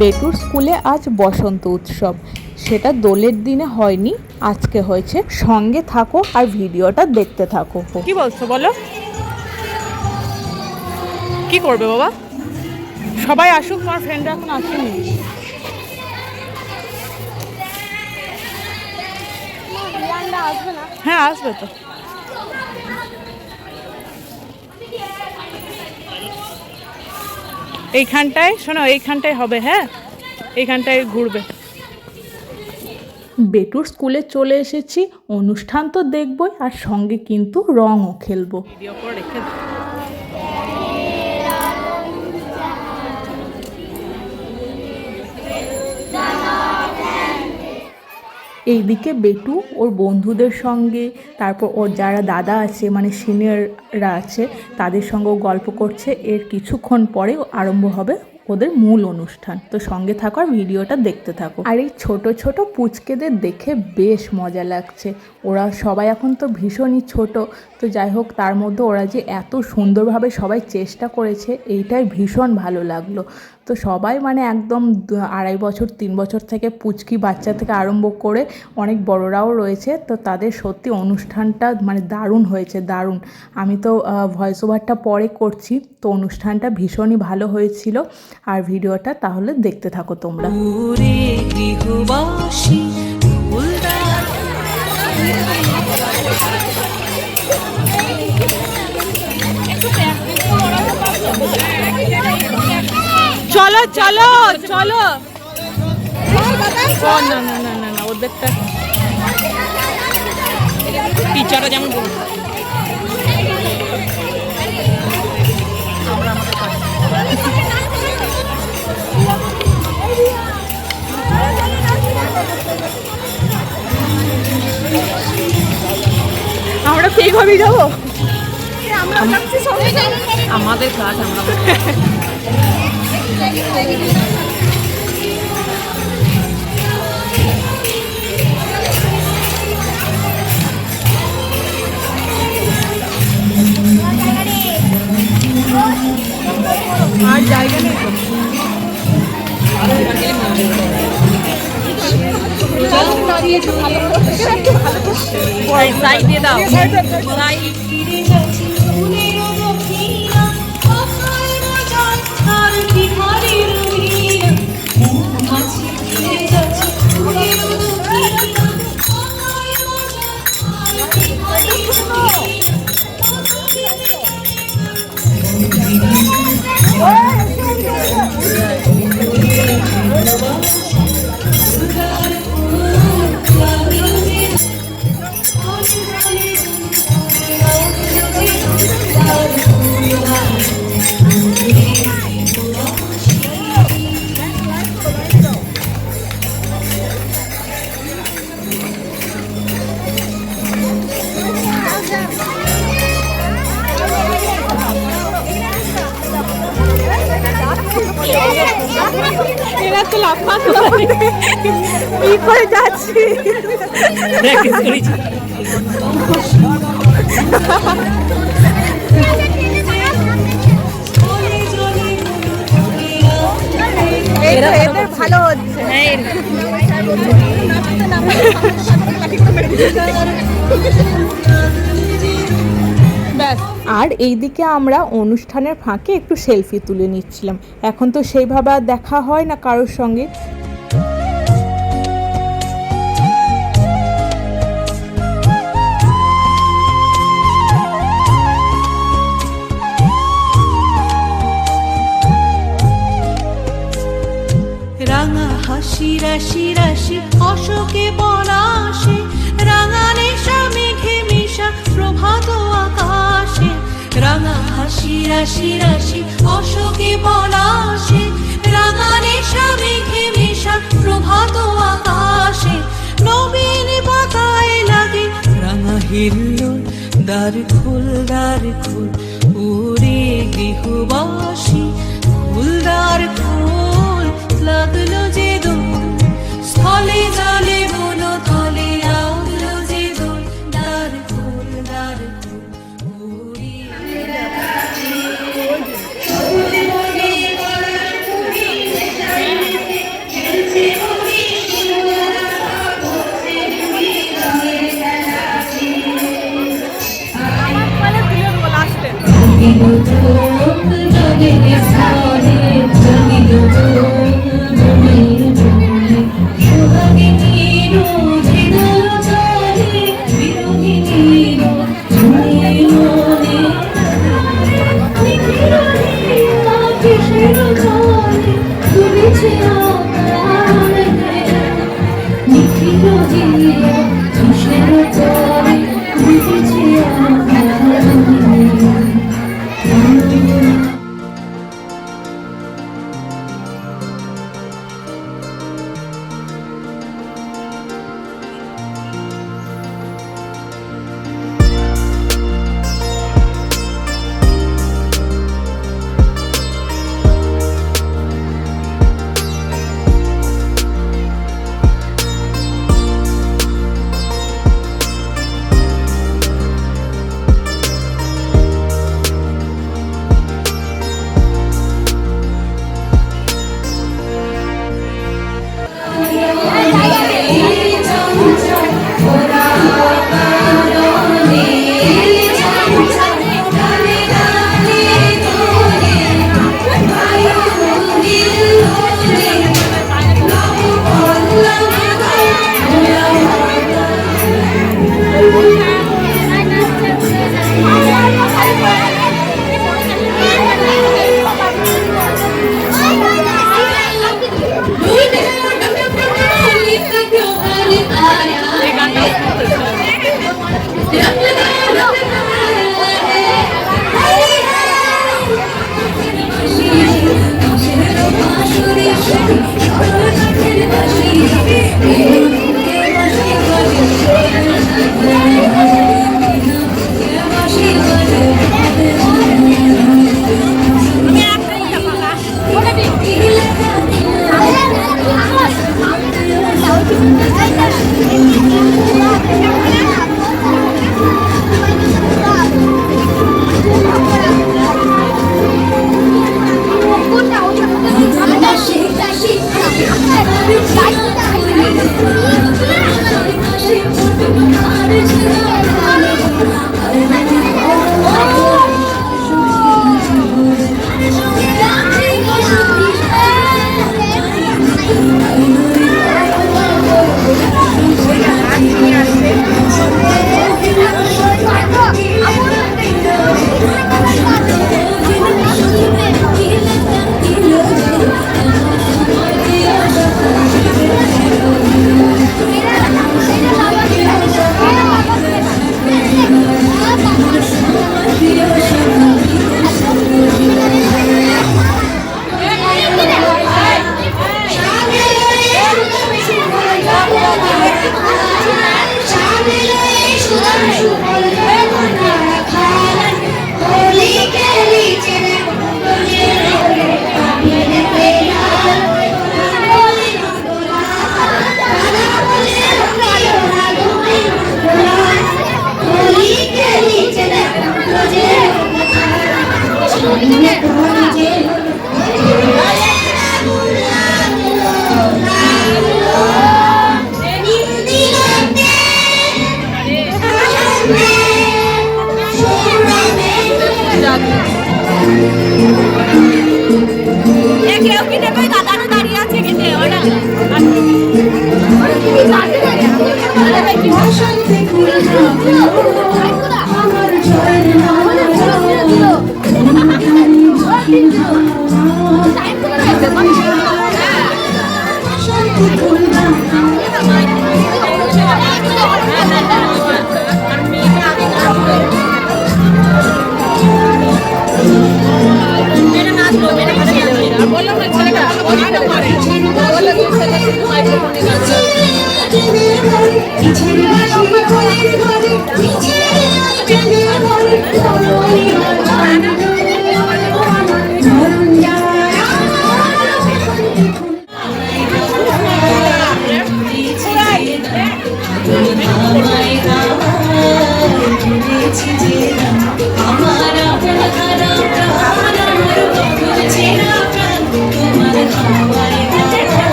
বেটুর স্কুলে আজ বসন্ত উৎসব, সেটা দোলের দিনে হয়নি, আজকে হয়েছে। সঙ্গে থাকো আর ভিডিওটা দেখতে থাকো। কি বলছো বলো, কি করবে বাবা? সবাই আসুক, তোমার ফ্রেন্ডরা এখন আসেনি। হ্যাঁ আসবে তো। এইখানটায় শোনো, এইখানটায় হবে, হ্যাঁ এইখানটায় ঘুরবে। বেটুর স্কুলে চলে এসেছি, অনুষ্ঠান তো দেখবই আর সঙ্গে কিন্তু রঙও খেলবো। ভিডিও করে রেখে এইদিকে বেটু ওর বন্ধুদের সঙ্গে, তারপর ওর যারা দাদা আছে মানে সিনিয়ররা আছে তাদের সঙ্গেও গল্প করছে। এর কিছুক্ষণ পরে আরম্ভ হবে ওদের মূল অনুষ্ঠান। তো সঙ্গে থাকো আর ভিডিওটা দেখতে থাকো। আর এই ছোট ছোট পুচকেদের দেখে বেশ মজা লাগছে। ওরা সবাই এখন তো ভীষণই ছোট, তো যাই হোক তার মধ্যে ওরা যে এত সুন্দরভাবে সবাই চেষ্টা করেছে এইটাই ভীষণ ভালো লাগলো। তো সবাই মানে একদম 2.5 বছর 3 বছর থেকে পুচকি বাচ্চা থেকে আরম্ভ করে অনেক বড়রাও রয়েছে। তো তাদের সত্যি অনুষ্ঠানটা মানে দারুণ হয়েছে, দারুণ। আমি তো ভয়েস ওভারটা পরে করছি, তো অনুষ্ঠানটা ভীষণই ভালো হয়েছিল। আর ভিডিওটা তাহলে দেখতে থাকো তোমরা। চলো চলো চলো, না না না না না, ওদেরটা টিচাররা যেমন বলবো আমরা সেইভাবেই যাবো। আমাদের কাজ আমরা আর জায়গা নেই তো। সাইড দিয়ে দাও, এরা তো লাফাতো কি করে যাচ্ছি। এদের ভালো হচ্ছে। আর এইদিকে আমরা অনুষ্ঠানের ফাঁকে একটু সেলফি তুলে নিচ্ছিলাম। এখন তো সেইভাবে আর দেখা হয় না কারোর সঙ্গে। রাঙা হাসি রাশি রাশি অশোকে পলাশে, রাঙা নেশা মেঘে মিশা প্রভাত আকাশে। রাঙা হাসি রাশি রাশি অশোকে পলাশে, রাঙা নেশা মেঘে মিশা প্রভাত আকাশে। নবীন পাতায় লাগে রাঙা হিল্লোল, দ্বার খোল ওরে গৃহবাসী, ফুলদার খোল লাগলো যে দোল, স্থলে জলে বন তলে লাগলো যে দোল, দ্বার খোল ওরে Thank you.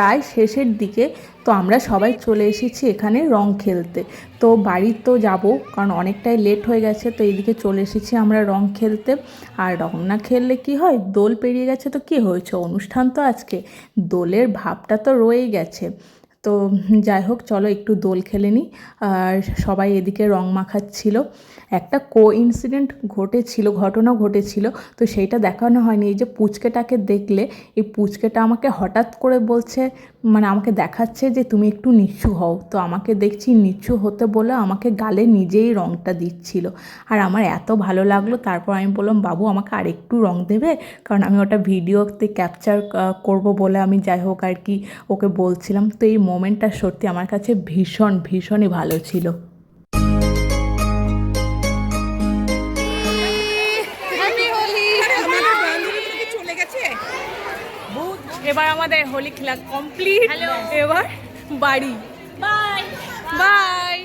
প্রায় শেষের দিকে। তো আমরা সবাই চলে এসেছি এখানে রং খেলতে। তো বাড়ি তো যাব, কারণ অনেকটাই লেট হয়ে গেছে। তো এইদিকে চলে এসেছি আমরা রং খেলতে। আর রং না খেললে কি হয়, দোল পেরিয়ে গেছে তো কী হয়েছে, অনুষ্ঠান তো আজকে, দোলের ভাবটা তো রয়েই গেছে। তো যাই হোক, চলো একটু দোল খেলে নিই। আর সবাই এদিকে রং মাখাচ্ছিল। একটা কোইন্সিডেন্ট ঘটনা ঘটেছিল, তো সেইটা দেখানো হয়নি। এই যে পুচকেটাকে দেখলে, এই পুচকেটা আমাকে হঠাৎ করে বলছে, মানে আমাকে দেখাচ্ছে যে তুমি একটু নিচু হও। তো আমাকে দেখছি নিচু হতে বলে আমাকে গালে নিজেই রঙটা দিচ্ছিল। আর আমার এত ভালো লাগলো। তারপর আমি বললাম, বাবু আমাকে আরেকটু রং দেবে, কারণ আমি ওটা ভিডিওতে ক্যাপচার করব বলে আমি যাই হোক আর কি ওকে বলছিলাম। তো এই মোমেন্টটা সত্যি আমার কাছে ভীষণই ভালো ছিল। এবার আমাদের হোলি খেলা কমপ্লিট। এবার বাড়ি, বাই বাই,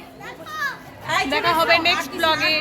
দেখা হবে নেক্সট ব্লগে।